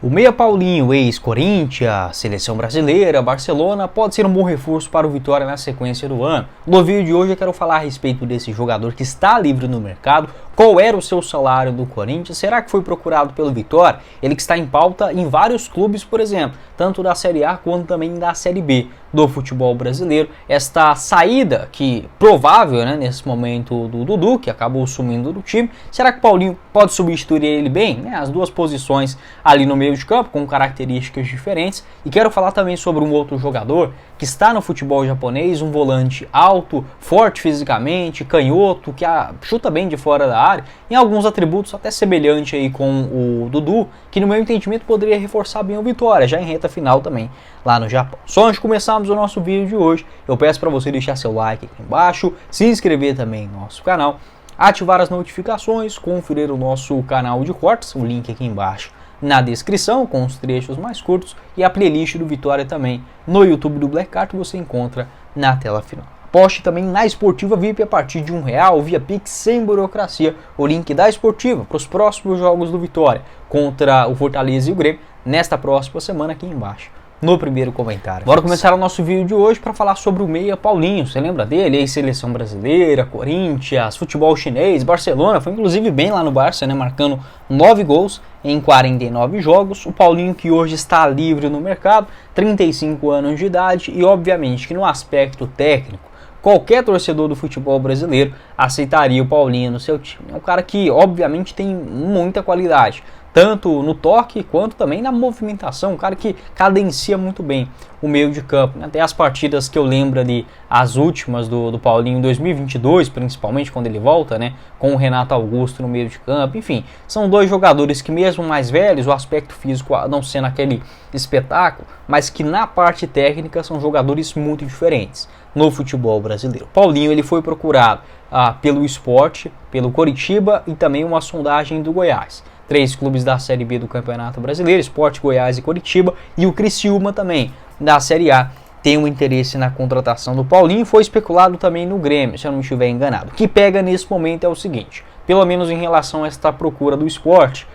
O meia Paulinho, ex-Corinthians, Seleção Brasileira, Barcelona, pode ser um bom reforço para o Vitória na sequência do ano. No vídeo de hoje eu quero falar a respeito desse jogador que está livre no mercado, qual era o seu salário do Corinthians, será que foi procurado pelo Vitória? Ele que está em pauta em vários clubes, por exemplo, tanto da Série A quanto também da Série B do futebol brasileiro. Esta saída que provável, né, nesse momento do Dudu, que acabou sumindo do time, será que o Paulinho pode substituir ele bem? As duas posições ali no meio de campo com características diferentes. E quero falar também sobre um outro jogador que está no futebol japonês, um volante alto, forte fisicamente, canhoto, que chuta bem de fora da área, em alguns atributos até semelhante aí com o Dudu, que no meu entendimento poderia reforçar bem o Vitória, já em reta final também lá no Japão. Só antes de começarmos o nosso vídeo de hoje, eu peço para você deixar seu like aqui embaixo, se inscrever também no nosso canal, ativar as notificações, conferir o nosso canal de cortes, o link aqui embaixo na descrição, com os trechos mais curtos, e a playlist do Vitória também no YouTube do Black Card você encontra na tela final. Aposte também na Esportiva VIP a partir de R$1 via Pix sem burocracia. O link da Esportiva para os próximos jogos do Vitória contra o Fortaleza e o Grêmio nesta próxima semana aqui embaixo no primeiro comentário. Bora começar o nosso vídeo de hoje para falar sobre o meia Paulinho. Você lembra dele? Ex-Seleção Brasileira, Corinthians, futebol chinês, Barcelona. Foi inclusive bem lá no Barça, né? Marcando 9 gols em 49 jogos. O Paulinho que hoje está livre no mercado, 35 anos de idade e obviamente que no aspecto técnico, qualquer torcedor do futebol brasileiro aceitaria o Paulinho no seu time. É um cara que obviamente tem muita qualidade, tanto no toque quanto também na movimentação, um cara que cadencia muito bem o meio de campo. Até as partidas que eu lembro ali, as últimas do Paulinho em 2022, principalmente quando ele volta, né, com o Renato Augusto no meio de campo. Enfim, são dois jogadores que mesmo mais velhos, o aspecto físico não sendo aquele espetáculo, mas que na parte técnica são jogadores muito diferentes no futebol brasileiro. Paulinho ele foi procurado pelo Sport, pelo Coritiba e também uma sondagem do Goiás. 3 clubes da Série B do Campeonato Brasileiro, Sport, Goiás e Coritiba, e o Criciúma também, da Série A, tem um interesse na contratação do Paulinho. Foi especulado também no Grêmio, se eu não estiver enganado. O que pega nesse momento é o seguinte, pelo menos em relação a esta procura do Sport,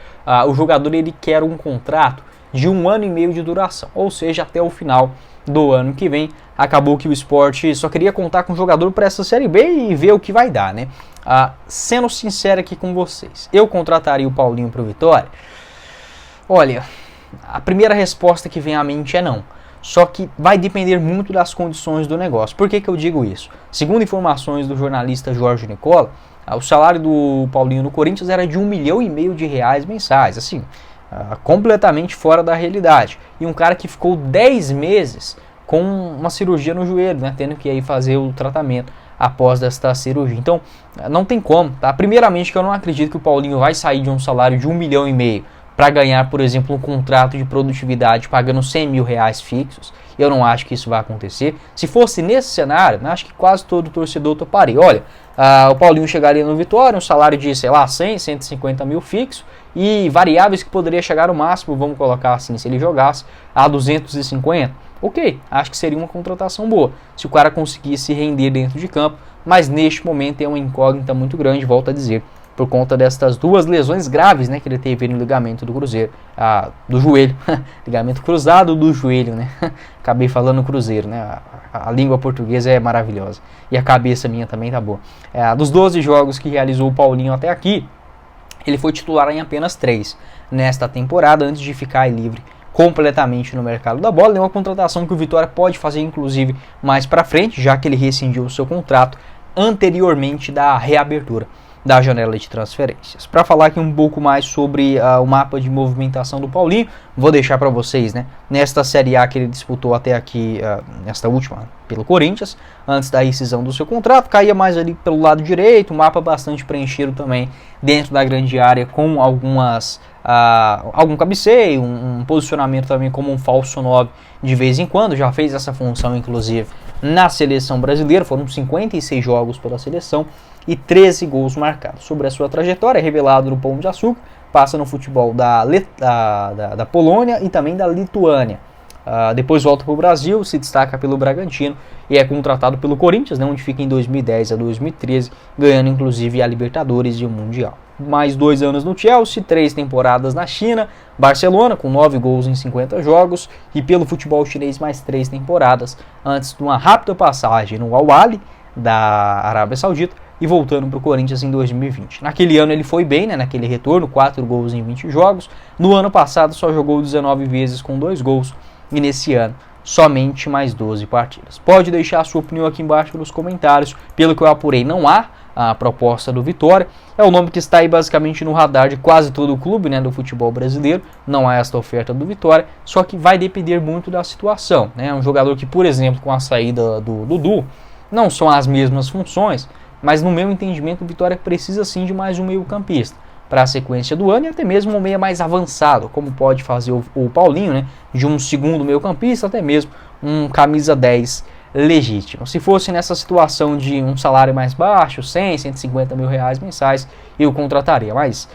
o jogador ele quer um contrato de 1 ano e meio de duração, ou seja, até o final do ano que vem. Acabou que o Sport só queria contar com o jogador para essa Série B e ver o que vai dar, né? Sendo sincero aqui com vocês, eu contrataria o Paulinho para o Vitória? Olha, a primeira resposta que vem à mente é não. Só que vai depender muito das condições do negócio. Por que eu digo isso? Segundo informações do jornalista Jorge Nicola, o salário do Paulinho no Corinthians era de R$1,5 milhão mensais, assim, completamente fora da realidade. E um cara que ficou 10 meses com uma cirurgia no joelho, né, tendo que aí fazer o tratamento após esta cirurgia. Então, não tem como, tá? Primeiramente que eu não acredito que o Paulinho vai sair de um salário de R$1,5 milhão para ganhar, por exemplo, um contrato de produtividade pagando R$100 mil fixos. Eu não acho que isso vai acontecer. Se fosse nesse cenário, acho que quase todo torcedor toparia. Olha, o Paulinho chegaria no Vitória, um salário de, sei lá, 100, 150 mil fixo e variáveis que poderia chegar no máximo, vamos colocar assim, se ele jogasse, a 250. Ok, acho que seria uma contratação boa, se o cara conseguisse render dentro de campo, mas neste momento é uma incógnita muito grande, volto a dizer, por conta destas duas lesões graves, né, que ele teve no ligamento do cruzeiro, do joelho, ligamento cruzado do joelho, né, acabei falando cruzeiro, né, a língua portuguesa é maravilhosa, e a cabeça minha também tá boa. Dos 12 jogos que realizou o Paulinho até aqui, ele foi titular em apenas 3 nesta temporada, antes de ficar livre completamente no mercado da bola. É uma contratação que o Vitória pode fazer inclusive mais para frente, já que ele rescindiu o seu contrato anteriormente da reabertura da janela de transferências. Para falar aqui um pouco mais sobre o mapa de movimentação do Paulinho, vou deixar para vocês, né, nesta Série A que ele disputou até aqui, nesta última, pelo Corinthians, antes da rescisão do seu contrato, caía mais ali pelo lado direito, um mapa bastante preenchido também dentro da grande área, com algum cabeceio, um posicionamento também como um falso 9 de vez em quando, já fez essa função inclusive na Seleção Brasileira, foram 56 jogos pela seleção e 13 gols marcados. Sobre a sua trajetória, revelado no Pão de Açúcar, passa no futebol da Polônia e também da Lituânia. Depois volta para o Brasil, se destaca pelo Bragantino e é contratado pelo Corinthians, né, onde fica em 2010 a 2013, ganhando inclusive a Libertadores e o Mundial. mais 2 anos no Chelsea, 3 temporadas na China, Barcelona com 9 gols em 50 jogos e pelo futebol chinês mais 3 temporadas, antes de uma rápida passagem no Al Ahly da Arábia Saudita e voltando para o Corinthians em 2020. Naquele ano ele foi bem, né, naquele retorno, 4 gols em 20 jogos, no ano passado só jogou 19 vezes com 2 gols e nesse ano somente mais 12 partidas. Pode deixar a sua opinião aqui embaixo nos comentários. Pelo que eu apurei, não há a proposta do Vitória. É o nome que está aí basicamente no radar de quase todo o clube, né, do futebol brasileiro. Não há esta oferta do Vitória, só que vai depender muito da situação, né? Um jogador que, por exemplo, com a saída do Dudu, não são as mesmas funções, mas no meu entendimento o Vitória precisa sim de mais um meio-campista para a sequência do ano e até mesmo um meia mais avançado, como pode fazer o Paulinho, né, de um segundo meio-campista, até mesmo um camisa 10 legítimo. Se fosse nessa situação de um salário mais baixo, 100, 150 mil reais mensais, eu contrataria, mas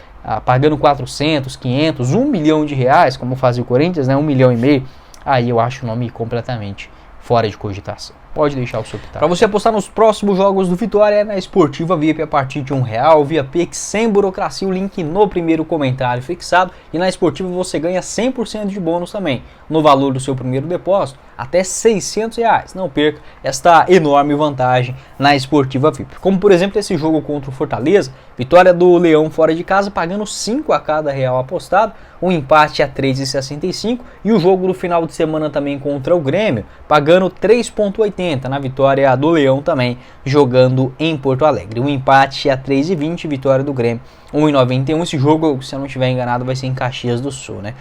pagando 400, 500, 1 milhão de reais, como fazia o Corinthians, né, 1,5 milhão, aí eu acho o nome completamente fora de cogitação. Pode deixar o seu pitaco. Para você apostar nos próximos jogos do Vitória é na Esportiva VIP a partir de R$1, via Pix, sem burocracia, o link no primeiro comentário fixado. E na Esportiva você ganha 100% de bônus também, no valor do seu primeiro depósito, até R$600. Não perca esta enorme vantagem na Esportiva VIP. Como por exemplo esse jogo contra o Fortaleza, vitória do Leão fora de casa, pagando 5 a cada real apostado, um empate a 3,65 e o jogo do final de semana também contra o Grêmio, pagando 3,80 na vitória do Leão também, jogando em Porto Alegre. Um empate a 3,20, vitória do Grêmio, 1,91. Esse jogo, se eu não estiver enganado, vai ser em Caxias do Sul, né?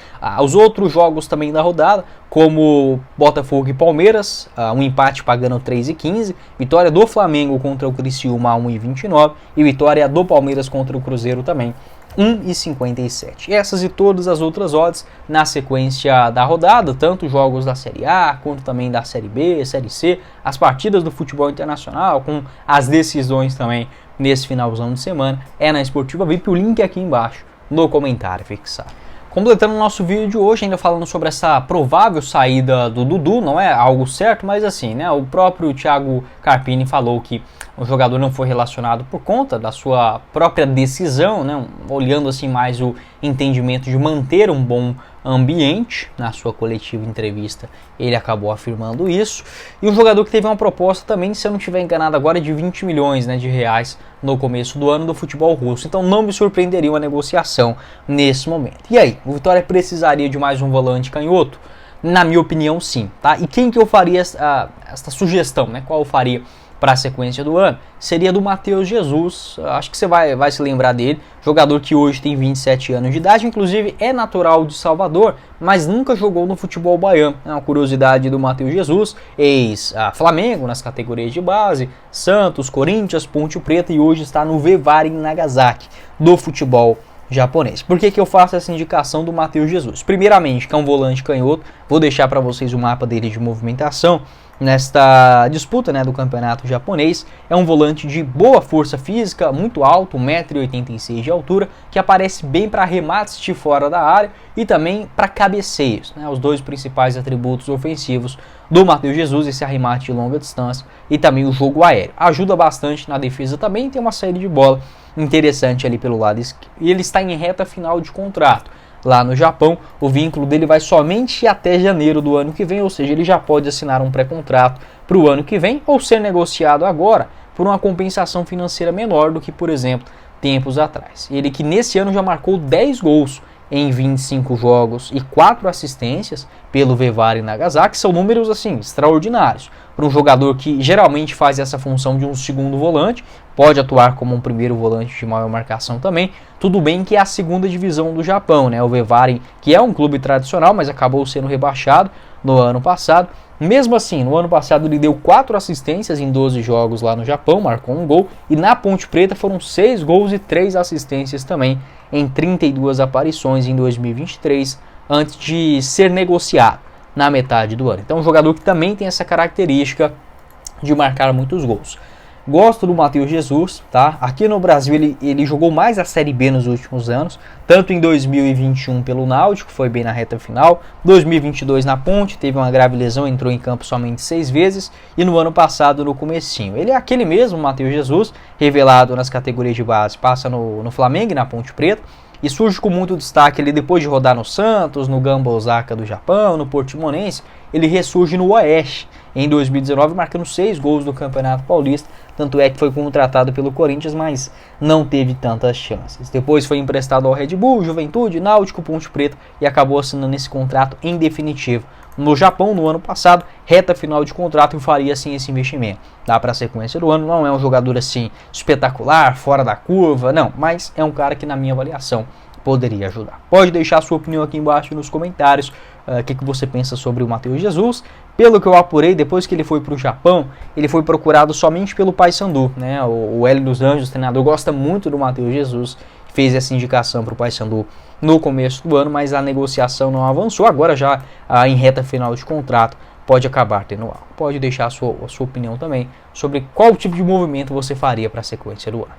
Os outros jogos também da rodada, como Botafogo e Palmeiras, um empate pagando 3,15, vitória do Flamengo contra o Criciúma a 1,29 e vitória do Palmeiras contra o Cruzeiro também, 1,57. Essas e todas as outras odds na sequência da rodada, tanto jogos da Série A, quanto também da Série B, Série C, as partidas do futebol internacional, com as decisões também nesse finalzão de semana, é na Esportiva VIP, o link aqui embaixo no comentário fixado. Completando o nosso vídeo de hoje, ainda falando sobre essa provável saída do Dudu, não é algo certo, mas assim, né, o próprio Thiago Carpini falou que o jogador não foi relacionado por conta da sua própria decisão, né, olhando assim mais o entendimento de manter um bom ambiente. Na sua coletiva entrevista ele acabou afirmando isso, e um jogador que teve uma proposta também, se eu não estiver enganado agora, de 20 milhões né, de reais no começo do ano do futebol russo, então não me surpreenderia uma negociação nesse momento. E aí, o Vitória precisaria de mais um volante canhoto? Na minha opinião sim, tá? E quem que eu faria esta sugestão, né? Qual eu faria para a sequência do ano? Seria do Matheus Jesus, acho que você vai se lembrar dele, jogador que hoje tem 27 anos de idade, inclusive é natural de Salvador, mas nunca jogou no futebol baiano. É uma curiosidade do Matheus Jesus, ex-Flamengo nas categorias de base, Santos, Corinthians, Ponte Preta e hoje está no Vitória Nagasaki do futebol japonês. Por que eu faço essa indicação do Matheus Jesus? Primeiramente, que é um volante canhoto, vou deixar para vocês o mapa dele de movimentação nesta disputa né, do campeonato japonês. É um volante de boa força física, muito alto, 1,86 m de altura, que aparece bem para remates de fora da área e também para cabeceios, né, os dois principais atributos ofensivos do Matheus Jesus, esse arremate de longa distância e também o jogo aéreo. Ajuda bastante na defesa também, tem uma saída de bola interessante ali pelo lado esquerdo. E ele está em reta final de contrato lá no Japão. O vínculo dele vai somente até janeiro do ano que vem, ou seja, ele já pode assinar um pré-contrato para o ano que vem ou ser negociado agora por uma compensação financeira menor do que, por exemplo, tempos atrás. Ele que nesse ano já marcou 10 gols em 25 jogos e 4 assistências pelo Vitória Nagasaki, são números assim extraordinários para um jogador que geralmente faz essa função de um segundo volante, pode atuar como um primeiro volante de maior marcação também. Tudo bem que é a segunda divisão do Japão, né? O Vitória, que é um clube tradicional, mas acabou sendo rebaixado no ano passado. Mesmo assim, no ano passado ele deu 4 assistências em 12 jogos lá no Japão, marcou um gol, e na Ponte Preta foram 6 gols e 3 assistências também em 32 aparições em 2023, antes de ser negociado na metade do ano. Então um jogador que também tem essa característica de marcar muitos gols. Gosto do Matheus Jesus, tá? Aqui no Brasil ele jogou mais a Série B nos últimos anos, tanto em 2021 pelo Náutico, foi bem na reta final, 2022 na Ponte, teve uma grave lesão, entrou em campo somente 6 vezes, e no ano passado no comecinho. Ele é aquele mesmo Matheus Jesus, revelado nas categorias de base, passa no Flamengo e na Ponte Preta, e surge com muito destaque ali depois de rodar no Santos, no Gamba Osaka do Japão, no Portimonense, ele ressurge no Oeste em 2019, marcando 6 gols no Campeonato Paulista, tanto é que foi contratado pelo Corinthians, mas não teve tantas chances. Depois foi emprestado ao Red Bull, Juventude, Náutico, Ponte Preta e acabou assinando esse contrato em definitivo no Japão no ano passado, reta final de contrato, e faria assim esse investimento. Dá para a sequência do ano, não é um jogador assim espetacular, fora da curva, não, mas é um cara que na minha avaliação poderia ajudar. Pode deixar a sua opinião aqui embaixo nos comentários, o que você pensa sobre o Matheus Jesus. Pelo que eu apurei, depois que ele foi para o Japão, ele foi procurado somente pelo Paysandu, né? O Hélio dos Anjos, o treinador, gosta muito do Matheus Jesus, fez essa indicação para o Paysandu no começo do ano, mas a negociação não avançou. Agora já em reta final de contrato, pode acabar tendo algo. Pode deixar a sua opinião também sobre qual tipo de movimento você faria para a sequência do ano.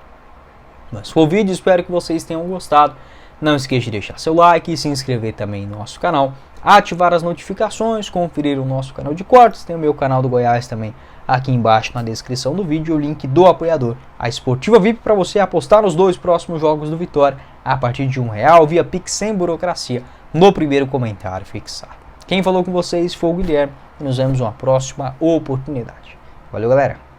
Mas foi o vídeo, espero que vocês tenham gostado. Não esqueça de deixar seu like, se inscrever também no nosso canal, ativar as notificações, conferir o nosso canal de cortes, tem o meu canal do Goiás também aqui embaixo na descrição do vídeo, o link do apoiador, a Esportiva VIP, para você apostar nos 2 próximos jogos do Vitória a partir de R$1 via Pix sem burocracia no primeiro comentário fixado. Quem falou com vocês foi o Guilherme e nos vemos numa próxima oportunidade. Valeu, galera!